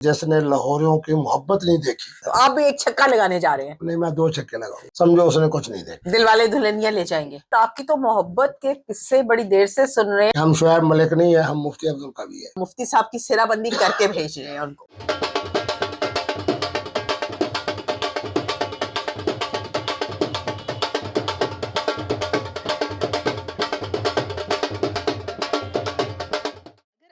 जिसने लाहौरियों की मोहब्बत नहीं देखी। तो आप भी एक छक्का लगाने जा रहे हैं? नहीं, मैं 2 छक्के लगाऊंगा। समझो उसने कुछ नहीं देखा। दिलवाले दुल्हनिया ले जाएंगे। तो आपकी तो मोहब्बत के किस्से बड़ी देर से सुन रहे हैं। हम शुएब मलिक नहीं है, हम मुफ्ती अब्दुल कवी है। मुफ्ती साहब की सिराबंदी करके भेज रहे हैं उनको।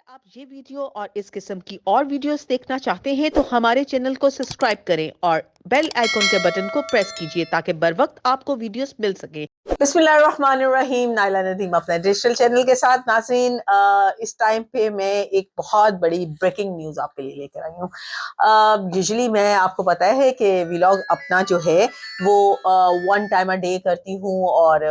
आप ये वीडियो और इस किस्म की और वीडियोस देखना चाहते हैं तो हमारे चैनल को सब्सक्राइब करें और बेल आइकन के बटन को प्रेस कीजिए ताकि बर वक्त आपको वीडियोस मिल सके। बिस्मिल्लाहिर्रहमानिर्रहीम। नाइला नदीम अपने डिजिटल चैनल के साथ। नाज़रीन, इस टाइम पे मैं एक बहुत बड़ी ब्रेकिंग न्यूज़ आपके लिए लेकर आई हूँ। यूजुअली मैं आपको पता है कि व्लॉग अपना जो है वो 1 टाइम अ डे करती हूँ और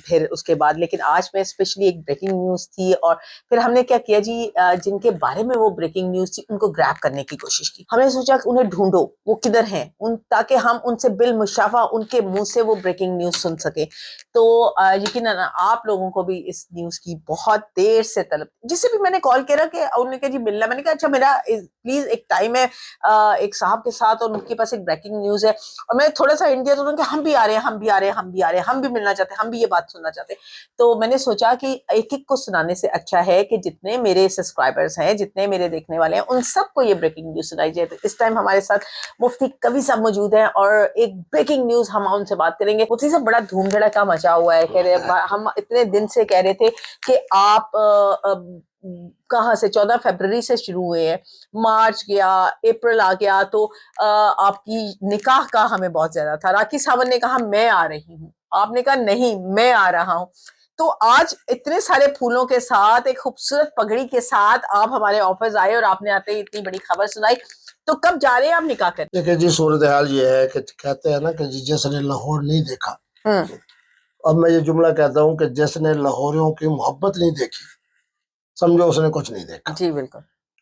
फिर उसके बाद, लेकिन आज मैं स्पेशली एक ब्रेकिंग न्यूज़ थी और फिर हमने क्या किया जी, जिनके बारे में वो ब्रेकिंग न्यूज़ थी उनको ग्रैब करने की कोशिश की। हमने सोचा कि उन्हें ढूंढो, वो किधर हैं, ताकि हम उनसे बिल मुशाफा उनके मुंह से वो ब्रेकिंग न्यूज़ सुन सके। तो यकीनन आप लोगों को भी इस न्यूज़ की बहुत देर से तलब, जिससे भी मैंने कॉल किया कि उन्होंने कहा जी मिलना, मैंने कहा अच्छा मेरा प्लीज एक टाइम है एक साहब के साथ और उनके पास एक ब्रेकिंग न्यूज़ है, और मैं थोड़ा सा इंडिया, तो उन्होंने कहा हम भी आ रहे हैं, हम भी आ रहे हैं, हम भी आ रहे हैं, हम भी मिलना चाहते हैं, हम भी ये बात सुनना चाहते हैं। तो मैंने सोचा कि एक एक को सुनाने से अच्छा है कि जितने मेरे सब्सक्राइबर्स हैं, जितने मेरे देखने वाले हैं, उन सबको ये ब्रेकिंग न्यूज़ सुनाई जाए। तो इस टाइम हमारे साथ मुफ्ती कवी साहब मौजूद हैं और एक ब्रेकिंग न्यूज़ हम उनसे बात करेंगे। मुफ्ती साहब, बड़ा धूम धड़का मचा हुआ है। कह रहे हम इतने दिन से कह रहे थे कि आप कहाँ से 14 फरवरी से शुरू हुए हैं, मार्च गया, अप्रैल आ गया, तो आपकी निकाह का हमें बहुत ज्यादा था। राखी साहब ने कहा मैं आ रही हूँ, आपने कहा नहीं मैं आ रहा हूँ। तो आज इतने सारे फूलों के साथ, एक खूबसूरत पगड़ी के साथ आप हमारे ऑफिस आए और आपने आते ही इतनी बड़ी खबर सुनाई। तो कब जा रहे हैं आप निकाह करने? देखिए जी, सूरत हाल ये है कि कहते हैं ना कि जिसने लाहौर नहीं देखा। अब मैं ये जुमला कहता हूँ कि जिसने लाहौरियों की मोहब्बत नहीं देखी, समझो उसने कुछ नहीं देखा। जी बिल्कुल।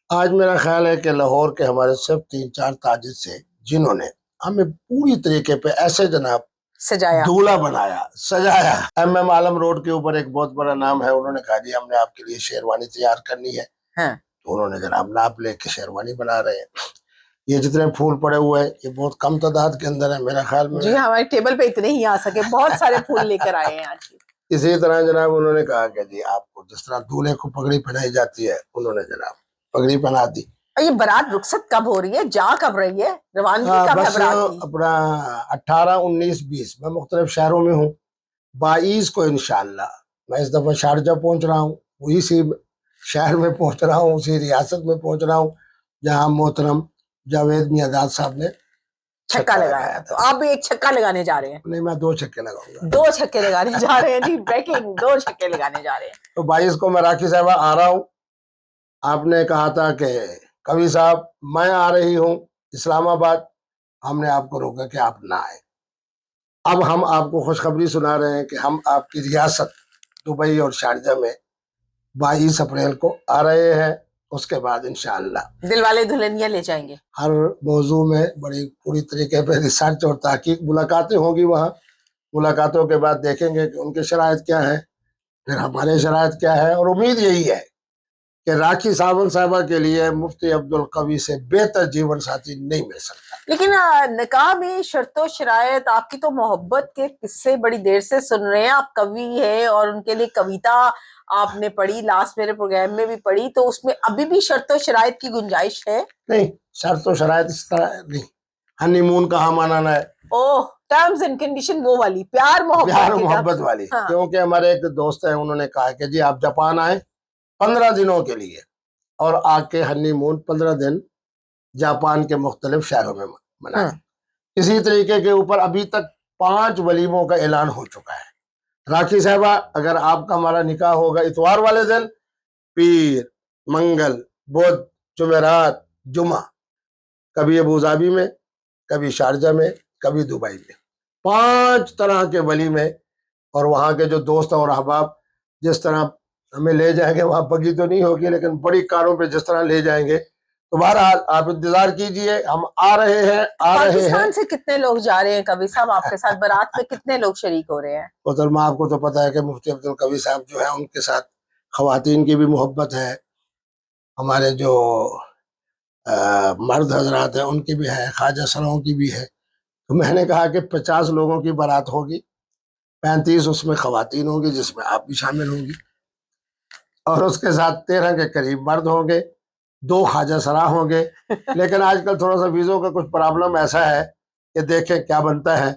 आज मेरा ख्याल है कि लाहौर के हमारे सिर्फ 3-4 ताजिर से, जिन्होंने हमें पूरी तरीके पे ऐसे जनाब सजाया, दूल्हा बनाया, सजाया। MM आलम रोड के ऊपर एक बहुत बड़ा नाम है, उन्होंने कहा जी हमने आपके लिए शेरवानी तैयार करनी है। हाँ। तो उन्होंने जनाब नाप लेके शेरवानी बना रहे हैं। ये जितने फूल पड़े हुए हैं ये बहुत कम तादाद के अंदर है मेरा ख्याल में। जी हमारे टेबल पे इतने ही आ सके, बहुत सारे फूल लेकर आए हैं आज। इसी तरह जनाब उन्होंने कहा कि जी आपको जिस तरह दूल्हे को पगड़ी पहनाई जाती है, उन्होंने जनाब पगड़ी पहना दी। और ये बारात रुखसत कब हो रही है, जा कब रही है, रवानगी कब है बस बारात की? अपना 18, 19, 20 मैं मुख्तलिफ शहरों में हूँ। 22 को इंशाल्लाह मैं इस दफा शारजा पहुंच रहा हूँ, उसी शहर में पहुंच रहा हूँ, उसी रियासत में पहुंच रहा हूँ जहाँ मोहतरम जावेद मियादाद साहब ने छक्का लगाया। तो आप भी एक छक्का लगाने जा रहे हैं? नहीं, मैं 2 छक्के लगाऊंगा। 2 छक्के लगाने जा रहे हैं जी, ब्रेकिंग, 2 छक्के लगाने जा रहे हैं। तो 22 को मैं राखी साहबा आ रहा हूँ। आपने कहा था कि कवि साहब मैं आ रही हूँ इस्लामाबाद, हमने आपको रोका कि आप ना आए। अब हम आपको खुशखबरी सुना रहे हैं कि हम आपकी रियासत दुबई और शारजा में 22 अप्रैल को आ रहे हैं। उसके बाद इंशाअल्लाह दिलवाले दुल्हनिया ले जाएंगे। हर मौजू में बड़ी पूरी तरीके पे रिसर्च और तहकीक, मुलाकातें होंगी वहाँ। मुलाकातों के बाद देखेंगे कि उनके शराइत क्या है, फिर हमारे शराइत क्या है। और उम्मीद यही है कि राखी सावन साहबा के लिए मुफ्ती अब्दुल कवी से बेहतर जीवन साथी नहीं मिल सकता। लेकिन निकाह में शर्तो शरायत, आपकी तो मोहब्बत के किस्से बड़ी देर से सुन रहे हैं। आप कवि है और उनके लिए कविता आपने पढ़ी, लास्ट मेरे प्रोग्राम में भी पढ़ी, तो उसमें अभी भी शर्तो शरायत की गुंजाइश है? नहीं, शर्तो शरायत इस तरह नहीं। हनीमून कहाँ मनाना है? ओह, टर्म्स एंड कंडीशन वो वाली, प्यार मोहब्बत वाली। हाँ। क्योंकि हमारे एक दोस्त है, उन्होंने कहा कि जी आप जापान आए 15 दिनों के लिए और आके हनीमून 15 दिन जापान के मुख्तलिफ शहरों में मनाए। इसी तरीके के ऊपर अभी तक 5 वलीमों का ऐलान हो चुका है। राखी साहबा, अगर आपका हमारा निकाह होगा इतवार वाले दिन, पीर, मंगल, बुध, जुमेरात, जुमा, कभी अबूधाबी में, कभी शारजा में, कभी दुबई में, 5 तरह के वलीमे। और वहाँ के जो दोस्त और अहबाब जिस तरह हमें ले जाएंगे, वहाँ बगी तो नहीं होगी लेकिन बड़ी कारों पे जिस तरह ले जाएंगे। तो बहरहाल आप इंतजार कीजिए, हम आ रहे हैं। पाकिस्तान से कितने लोग जा रहे हैं कवि साहब आपके साथ? बारात में कितने लोग शरीक हो रहे हैं? मोहतरमा, आपको तो पता है कि मुफ्ती अब्दुल कवी साहब जो है उनके साथ खवातीन की भी मोहब्बत है। हमारे जो مرد حضرات ہیں ان کی بھی ہے, خواجہ سراؤں کی بھی ہے. تو میں نے کہا کہ 50 لوگوں کی بارات ہوگی, 35 اس میں خواتین ہوں گی جس میں آپ بھی شامل ہوں گی, اور اس کے ساتھ 13 کے قریب مرد ہوں گے, 2 خواجہ سرا ہوں گے. لیکن آج کل تھوڑا سا ویزوں کا کچھ پرابلم ایسا ہے کہ دیکھیں کیا بنتا ہے.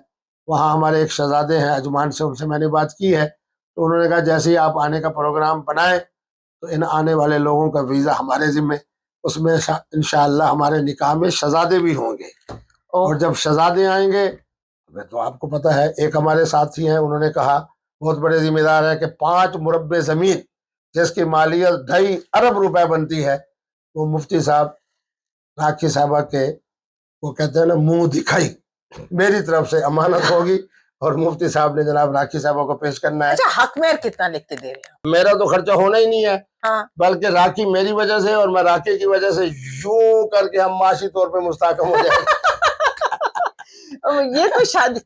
وہاں ہمارے ایک شہزادے ہیں عجمان سے, ان سے میں نے بات کی ہے, تو انہوں نے کہا جیسے ہی آپ آنے کا پروگرام بنائیں تو ان آنے والے لوگوں کا ویزا ہمارے ذمے, اس میں انشاءاللہ ہمارے نکاح میں شہزادے بھی ہوں گے. اور جب شہزادے آئیں گے تو آپ کو پتہ ہے, ایک ہمارے ساتھی ہیں انہوں نے کہا بہت بڑے ذمہ دار ہے کہ 5 مربع زمین جس کی مالیت 2.5 ارب روپے بنتی ہے, وہ مفتی صاحب راکھی صاحبہ کے وہ کہتے ہیں نا منہ دکھائی میری طرف سے امانت ہوگی, اور مفتی صاحب نے جناب راکھی صاحبہ کو پیش کرنا ہے. اچھا حق مہر کتنا لکھ کے دے رہے ہیں؟ میرا تو خرچہ ہونا ہی نہیں ہے, بلکہ راکھی میری وجہ سے اور میں راکھی کی وجہ سے یوں کر کے ہم معاشی طور پہ مستحکم ہو جائیں گے. یہ تو شاید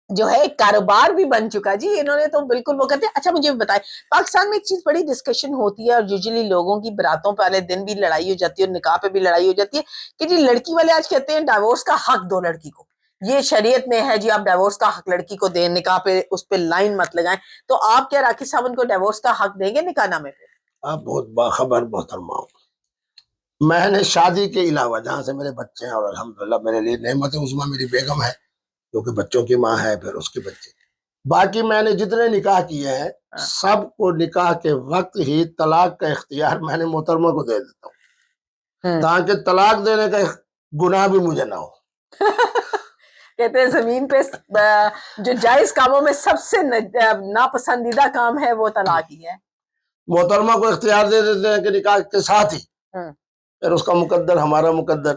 جو ہے ایک کاروبار بھی بن چکا جی, انہوں نے تو بالکل وہ کہتے ہیں. اچھا مجھے بتائیں, پاکستان میں ایک چیز بڑی ڈسکشن ہوتی ہے اور یوزلی لوگوں کی براتوں پہ والے دن بھی لڑائی ہو جاتی ہے اور نکاح پہ بھی لڑائی ہو جاتی ہے کہ جی لڑکی والے آج کہتے ہیں ڈائیورس کا حق دو لڑکی کو, یہ شریعت میں ہے جی, آپ ڈائیورس کا حق لڑکی کو دیں, نکاح پہ اس پہ لائن مت لگائیں. تو آپ کیا راکھی صاحب ان کو ڈائیورس کا حق دیں گے نکاح نامے پہ؟ آپ بہت باخبر محترمہ ہوں. میں نے شادی کے علاوہ جہاں سے میرے بچے ہیں, اور الحمدللہ میرے لیے نعمت عظمیٰ میری بیگم ہے جو کہ بچوں کی ماں ہے, پھر اس کے بچے, باقی میں نے جتنے نکاح کیے ہیں سب کو نکاح کے وقت ہی طلاق کا اختیار میں نے محترمہ کو دے دیتا ہوں, تاکہ طلاق دینے کا گناہ بھی مجھے نہ ہو. کہتے ہیں زمین پہ جو جائز کاموں میں سب سے ناپسندیدہ کام ہے وہ طلاق ہی ہے. محترمہ کو اختیار دے دیتے ہیں کہ نکاح کے ساتھ ہی پھر اس کا مقدر ہمارا مقدر,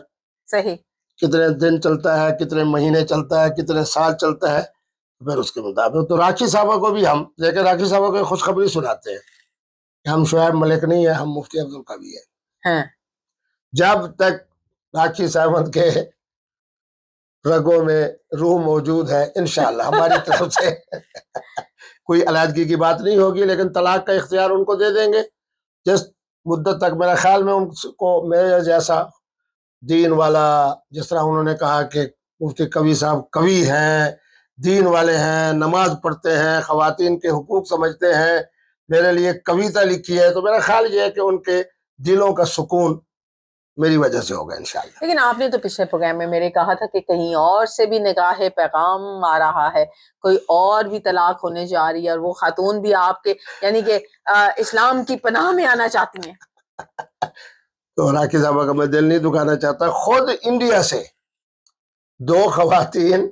صحیح, کتنے دن چلتا ہے, کتنے مہینے چلتا ہے, کتنے سال چلتا ہے, پھر اس کے مطابق. تو راکھی صاحبہ کو بھی ہم لیکن راکھی صاحبہ کو خوشخبری سناتے ہیں کہ ہم شعیب ملک نہیں ہے, ہم مفتی افضل قوی ہے. جب تک راکھی صاحبہ کے رگوں میں روح موجود ہے انشاءاللہ ہماری طرف سے کوئی علیحدگی کی بات نہیں ہوگی, لیکن طلاق کا اختیار ان کو دے دیں گے جس مدت تک میرا خیال میں ان کو میرے جیسا دین والا, جس طرح انہوں نے کہا کہ مفتی قوی صاحب قوی ہیں, دین والے ہیں, نماز پڑھتے ہیں, خواتین کے حقوق سمجھتے ہیں, میرے لیے کویتا لکھی ہے, تو میرا خیال یہ ہے کہ ان کے دلوں کا سکون میری وجہ سے ہوگا انشاءاللہ. لیکن آپ نے تو پچھلے پروگرام میں میرے کہا تھا کہ کہیں اور سے بھی نکاح پیغام آ رہا ہے, کوئی اور بھی طلاق ہونے جا رہی ہے, اور وہ خاتون بھی آپ کے یعنی کہ اسلام کی پناہ میں آنا چاہتی ہیں. تو راکھی صاحبہ کا میں دل نہیں دکھانا چاہتا, خود انڈیا سے 2 خواتین,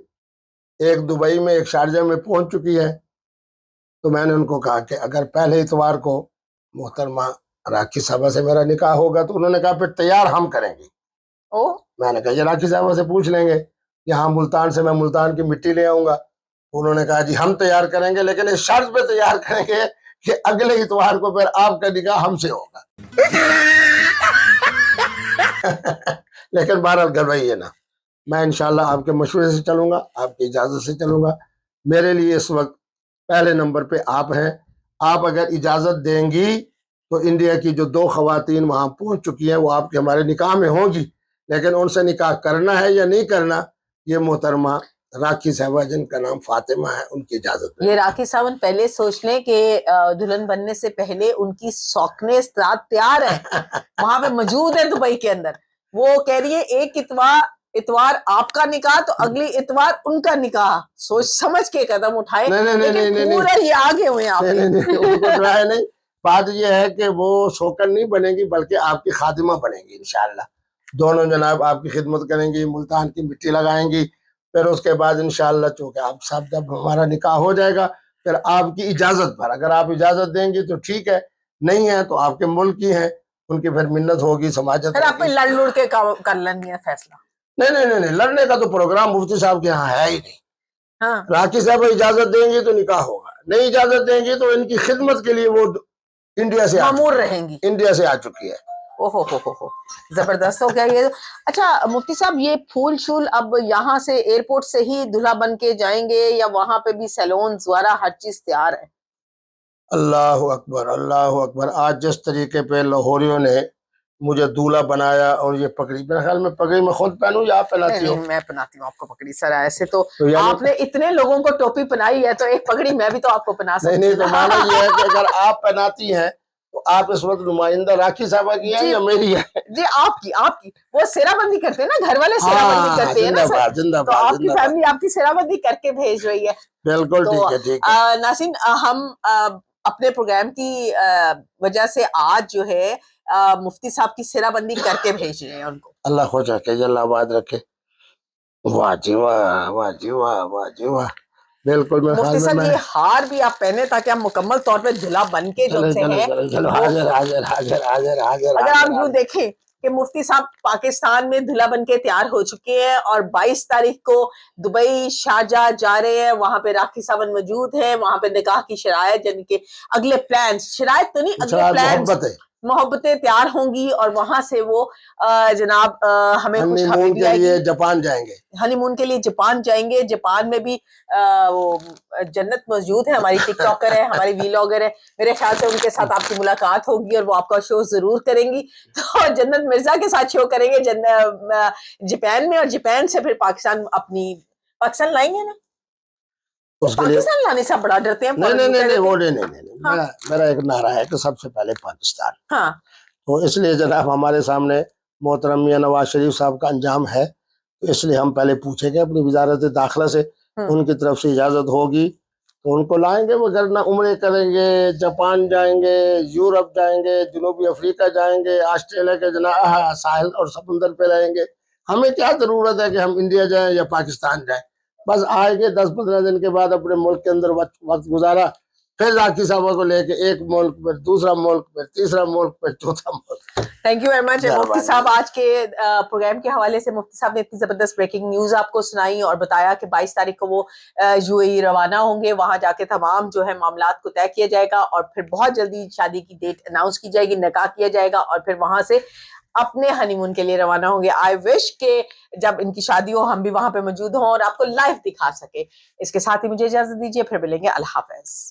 ایک دبئی میں ایک شارجہ میں پہنچ چکی ہے. تو میں نے ان کو کہا کہ اگر پہلے اتوار کو محترمہ راکھی صاحبہ سے میرا نکاح ہوگا, تو انہوں نے کہا پھر تیار ہم کریں گے. میں نے کہا یہ راکھی صاحبہ سے پوچھ لیں گے, یہاں ملتان سے میں ملتان کی مٹی لے آؤں گا. انہوں نے کہا جی ہم تیار کریں گے, لیکن اس شرط پہ تیار کریں گے کہ اگلے اتوار کو پھر آپ کا نکاح ہم سے ہوگا. لیکن بہرحال گھبرائیے نا, میں انشاءاللہ آپ کے مشورے سے چلوں گا, آپ کی اجازت سے چلوں گا. میرے لیے اس وقت پہلے نمبر پہ آپ ہیں. آپ اگر اجازت دیں گی تو انڈیا کی جو 2 خواتین وہاں پہنچ چکی ہیں وہ آپ کے ہمارے نکاح میں ہوں گی, لیکن ان سے نکاح کرنا ہے یا نہیں کرنا یہ محترمہ راکھی صاحبہ جن کا نام فاطمہ ہے ان کی اجازت. یہ راکھی صاحب پہلے سوچ لیں کہ دلہن بننے سے پہلے ان کی سوکھنے تیار ہیں, وہاں پہ موجود ہیں دبئی کے اندر. وہ کہہ رہی ہے ایک اتوار آپ کا نکاح تو اگلی اتوار ان کا نکاح, سوچ سمجھ کے قدم اٹھائے, لیکن پورا یہ آگے ہوئے آپ. نہیں, بات یہ ہے کہ وہ سوکن نہیں بنے گی بلکہ آپ کی خادمہ بنے گی انشاءاللہ. دونوں جناب آپ کی خدمت کریں گی, ملتان کی مٹی لگائیں گی. پھر اس کے بعد انشاءاللہ چونکہ آپ صاحب جب ہمارا نکاح ہو جائے گا پھر آپ کی اجازت پر, اگر آپ اجازت دیں گی تو ٹھیک ہے, نہیں ہے تو آپ کے ملک کی ہیں, ان کی پھر منت ہوگی, سماجت پھر آپ لڑ لڑ کے کر لیں گے فیصلہ. نہیں, لڑنے کا تو پروگرام مفتی صاحب کے یہاں ہے ہی نہیں. راکھی صاحب اجازت دیں گی تو نکاح ہوگا, نہیں اجازت دیں گی تو ان کی خدمت کے لیے وہ انڈیا سے معمور رہیں گی, انڈیا سے آ چکی ہے. اوہو زبردست ہو گیا یہ. اچھا مفتی صاحب, یہ پھول شول اب یہاں سے ایئرپورٹ سے ہی دلہا بن کے جائیں گے یا وہاں پہ بھی سیلونز وغیرہ ہر چیز تیار ہے؟ اللہ اکبر, اللہ اکبر. آج جس طریقے پہ لاہوریوں نے मुझे दूल्हा बनाया और ये पगड़ी, मेरे ख्याल में पगड़ी मैं खुद पहनूं या आप पहनाती हो? मैं पहनाती हूँ आपको पगड़ी सर। ऐसे तो तो यानी आपने इतने लोगों को टोपी पहनाई है, तो एक पगड़ी मैं भी तो आपको पहना नहीं सकती नहीं, हूँ तो ना। माना ये है कि अगर आप पहनाती हैं तो आप इस वक्त नुमाइंदा राखी साहबा की हैं जी या मेरी है? जी, आपकी वो सेराबंदी करते हैं ना, घर वाले सेराबंदी हाँ, करते हैं ना सर, जिंदाबाद तो जिंदाबाद आपकी जिंदाबाद, फैमिली आपकी सेराबंदी करके भेज रही है। बिल्कुल तो ठीक है ठीक है। नासिन, हम अपने प्रोग्राम की वजह से आज जो है मुफ्ती साहब की सेराबंदी करके भेज रहे हैं उनको। अल्लाह खुश रखे, अल्लाह आबाद रखे। वाह जी वाह, वाह जी वाह, वाह जी वाह। बिल्कुल मेरे ख्याल मुफ्ती में साहब, मैं, ये हार भी आप पहने ताकि आप मुकम्मल तौर पे दूल्हा बन के जो चलो से चलो हैं चलो चलो, वो, हाजिर हाजिर हाजिर हाजिर हाजिर अगर आप हाजिर यूं हाजिर। देखें कि मुफ्ती साहब पाकिस्तान में दूल्हा बन के तैयार हो चुके हैं और 22 तारीख को दुबई शारजा जा रहे हैं, वहां पे राखी सावन मौजूद है, वहां पे निकाह की शरायत, यानी कि अगले प्लान, शरायत तो नहीं, अगले अच्छा, प्लान, मोहब्बत है, मोहब्बतें तैयार होंगी और वहां से वो जनाब हमें खुशखबरी हनीमून भी के लिए आएगी। जापान जाएंगे। हनीमून के लिए जापान जाएंगे। जापान में भी वो जन्नत मौजूद है, हमारी टिकटॉकर है, हमारी वीलॉगर है, मेरे ख्याल से उनके साथ आपकी मुलाकात होगी और वो आपका शो जरूर करेंगी। तो जन्नत मिर्जा के साथ शो करेंगे जापान में, और जापान से फिर पाकिस्तान, अपनी पाकिस्तान लाएंगे ना। उसके लिए पाकिस्तान लाने से आप बड़ा डरते हैं, नहीं फौरन नहीं यूं नहीं कह नहीं, देते वो हैं। नहीं नहीं नहीं, हाँ मेरा मेरा एक नारा है कि सबसे पहले पाकिस्तान। हाँ तो इसलिए जनाब हमारे सामने मोहतरम मियां नवाज शरीफ साहब का अंजाम है, तो इसलिए हम पहले पूछेंगे अपनी वजारत दाखिला से, उनकी तरफ से इजाज़त होगी तो उनको लाएंगे, मगर ना उम्रे करेंगे, जापान जाएंगे, यूरोप जाएंगे, जनूबी अफ्रीका जाएंगे, ऑस्ट्रेलिया के जना साहिल और समुंदर पे रहेंगे। हमें क्या ज़रूरत है कि हम इंडिया जाएं या पाकिस्तान जाएं? बस आएंगे 10-15 दिन के बाद अपने मुल्क के अंदर वक्त गुजारा, फिर राखी साहबा को लेके एक मुल्क पर, दूसरा मुल्क पर, तीसरा मुल्क पर, चौथा मुल्क। थैंक यू वेरी मच मुफ्ती मेहरबानी। साहब। आज के प्रोग्राम के हवाले से मुफ्ती साहब ने इतनी जबरदस्त ब्रेकिंग न्यूज आपको सुनाई और बताया कि 22 तारीख को वो यूएई रवाना होंगे, वहां जाके तमाम जो है मामलात को तय किया जाएगा और फिर बहुत जल्दी शादी की डेट अनाउंस की जाएगी, निकाह किया जाएगा और फिर वहां से अपने हनीमून के लिए रवाना होंगे। आई विश के जब इनकी शादी हो हम भी वहां पे मौजूद हों और आपको लाइव दिखा सके। इसके साथ ही मुझे इजाजत दीजिए, फिर मिलेंगे। अल्लाह हाफिज।